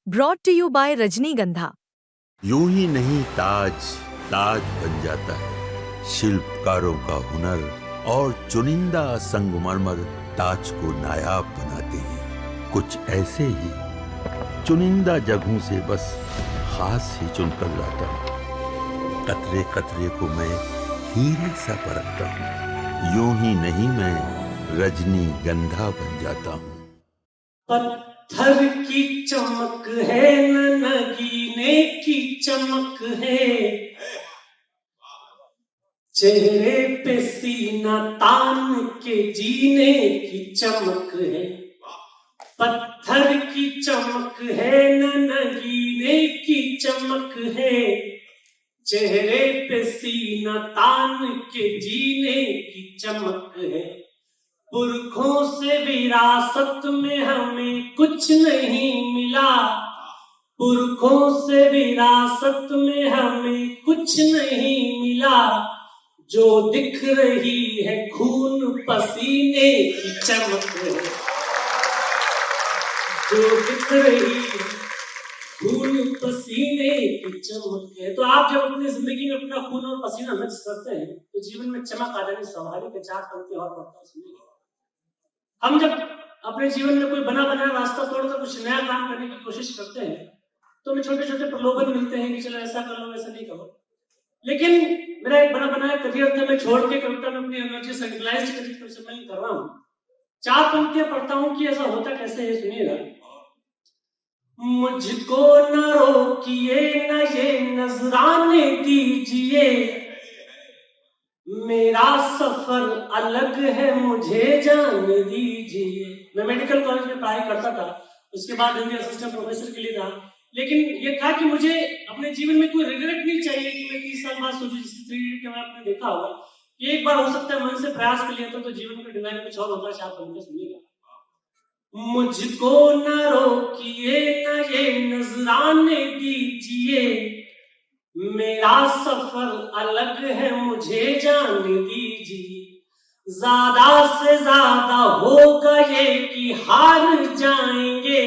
Brought to you by रजनीगंधा। यूं ही नहीं ताज ताज बन जाता है, शिल्पकारों का हुनर और चुनिंदा संगमरमर ताज को नायाब बनाते हैं। कुछ ऐसे ही चुनिंदा जगहों से बस खास ही चुनकर लाता हूँ। कतरे कतरे को मैं हीरे सा परखता हूँ। यूं ही नहीं मैं रजनीगंधा बन जाता हूँ। पत्थर की चमक है न नगीने की चमक है, चेहरे पे सीना तान के जीने की चमक है। पत्थर की चमक है न नगीने की चमक है, चेहरे पे सीना तान के जीने की चमक है। पुरखों से विरासत में हमें कुछ नहीं मिला, पुरखों से विरासत में हमें कुछ नहीं मिला। जो दिख रही है खून पसीने की चमक है, जो दिख रही है खून पसीने की चमक है। तो आप जब अपनी जिंदगी में अपना खून और पसीना मिक्स करते हैं तो जीवन में चमक आ जानी स्वाभाविक है। 4 पंक्ति और पढ़ता हूं। हम जब अपने जीवन में कोई बना बनाया रास्ता तोड़कर कुछ नया काम करने की कोशिश करते हैं तो हमें छोटे छोटे प्रलोभन मिलते हैं कि चलो ऐसा कर लो वैसा नहीं करो। लेकिन मेरा एक बना बनाया करियर था, मैं छोड़ के कविता में अपनी एनर्जी सेंट्रलाइज करके सम्मेलन कर रहा हूँ। 4 पंक्तियां पढ़ता हूँ कि ऐसा होता कैसे है, सुनिएगा। मुझको न रोकिए न ये नजराने दीजिए, मेरा सफर अलग है मुझे जान दीजिए। मैं मेडिकल कॉलेज में पढ़ाई करता था, उसके बाद हिंदी असिस्टेंट प्रोफेसर के लिए था। लेकिन ये था कि मुझे अपने जीवन में कोई रिग्रेट नहीं चाहिए कि मैं 30 साल बाद सोचूं, जिस 3 इडियट के में आपने देखा होगा कि एक बार हो सकता है मन से प्रयास कर लिया तो जीवन का डिजाइन कुछ और होगा। शायद हमको सुनिएगा। मुझको न रोकिए न ये नजराने दीजिए, मेरा सफर अलग है मुझे जान दीजिए। ज्यादा से ज्यादा होगा ये कि हार जाएंगे,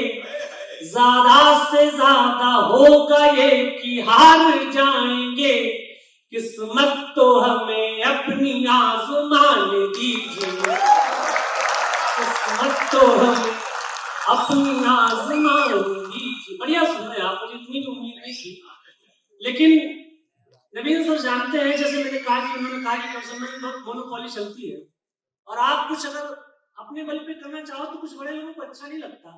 ज्यादा से ज्यादा होगा ये कि हार जाएंगे। किस्मत तो हमें अपनी आजमाने दीजिए, किस्मत तो हमें अपनी आजमाने दीजिए। बढ़िया सुन रहे आप, मुझे इतनी तो उम्मीद नहीं थी। लेकिन नवीन सर जानते हैं, जैसे मैंने कहा कि उन्होंने कहा कि कम में बहुत मोनोपॉली चलती है और आप कुछ अगर अपने बल पे करना चाहो तो कुछ बड़े लोगों को अच्छा नहीं लगता।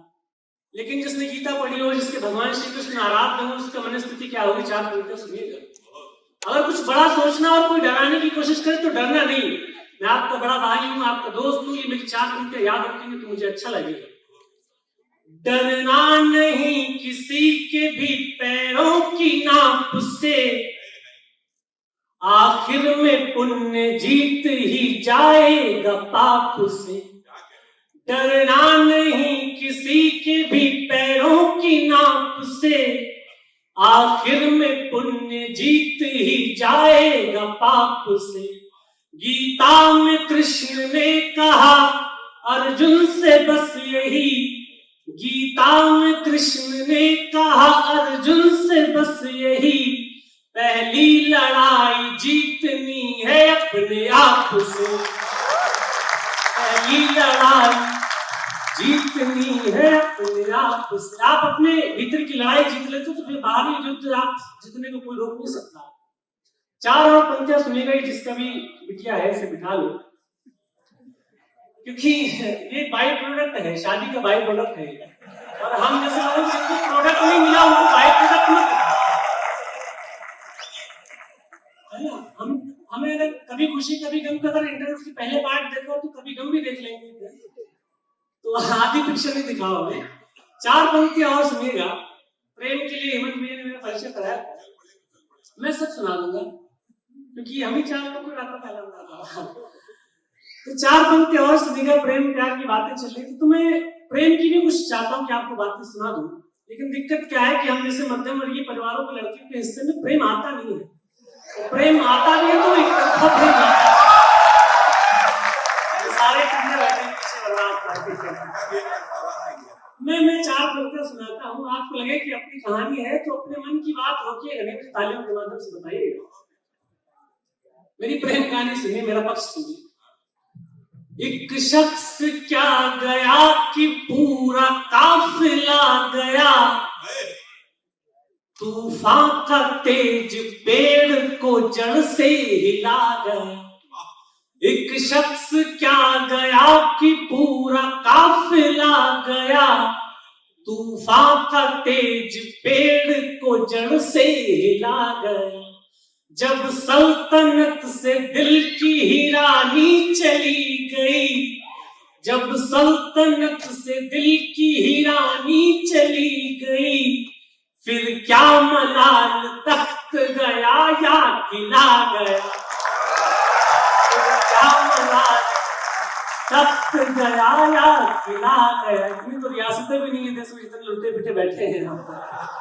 लेकिन जिसने गीता पढ़ी हो, जिसके भगवान श्री कृष्ण आराध्य हो, उसका मनस्थिति क्या होगी 4 पंक्तियां सुनिएगा। अगर कुछ बड़ा सोचना और कोई डराने की कोशिश करे तो डरना नहीं। मैं आपका बड़ा भाई हूं, आपका दोस्त हूं, ये मेरी 4 पंक्तियां याद रखेंगे तो मुझे अच्छा लगेगा। डरना नहीं किसी के भी पैरों की नाप से, आखिर में पुण्य जीत ही जाएगा पाप से। डरना नहीं किसी के भी पैरों की नाप से, आखिर में पुण्य जीत ही जाएगा पाप से। गीता में कृष्ण ने कहा अर्जुन से बस यही, गीता में कृष्ण ने कहा अर्जुन से बस यही। पहली लड़ाई जीतनी है अपने आप से, पहली लड़ाई जीतनी है अपने आप से। आप अपने भीतर की लड़ाई जीत लेते तो फिर बाहरी युद्ध आप जीतने को कोई रोक नहीं सकता। 4 और पंक्तियां सुनिएगा, जिसका भी बिटिया है इसे बिठा लो, क्योंकि ये बाई प्रोडक्ट है, शादी का बाई प्रोडक्ट है। और हम जैसे लोगों जिनको प्रोडक्ट नहीं मिला उनको बाई प्रोडक्ट मत है ना। हमें अगर कभी खुशी कभी गम का अगर इंटरव्यू के पहले पार्ट देखो तो कभी गम भी देख लेंगे, तो आधी पिक्चर नहीं दिखाओगे। 4 पंक्तियां और सुनिएगा। प्रेम के लिए हेमंत भैया ने मेरा परिचय कराया, मैं सब सुना दूंगा क्योंकि हम ही 4 लोगों को रात पहला बता। तो 4 पंक्तियां और सुनिएगा। प्रेम प्यार की बातें चल रही थी तो मैं प्रेम की भी कुछ चाहता हूं कि आपको बातें सुना दूं। लेकिन दिक्कत क्या है कि हम जैसे मध्यम वर्गीय परिवारों की लड़कियों के हिस्से में प्रेम आता नहीं है। तो प्रेम आता नहीं है तो इकट्ठा प्रेम आता है। सारे पीछे बर्बाद मैं 4 पंक्तियां सुनाता हूँ, आपको लगे कि अपनी कहानी है तो अपने मन की बात रोकिएगा नहीं, मुझे तालियों के माध्यम से बताइएगा। मेरी प्रेम कहानी सुनिए, मेरा पक्ष सुनिए। एक शख्स क्या गया कि पूरा काफिला गया, तूफान का तेज पेड़ को जड़ से हिला गया। एक शख्स क्या गया कि पूरा काफिला गया, तूफान का तेज पेड़ को जड़ से हिला गया। जब सल्तनत से दिल की ही रानी चली गई, जब सल्तनत से दिल की ही रानी चली गई, फिर क्या मलाल तख्त गया या किला गया, फिर क्या मलाल तख्त गया या किला गया। इतनी तो रियासतें भी नहीं है देश में, जितने लुटे पिटे बैठे हैं यहाँ पर।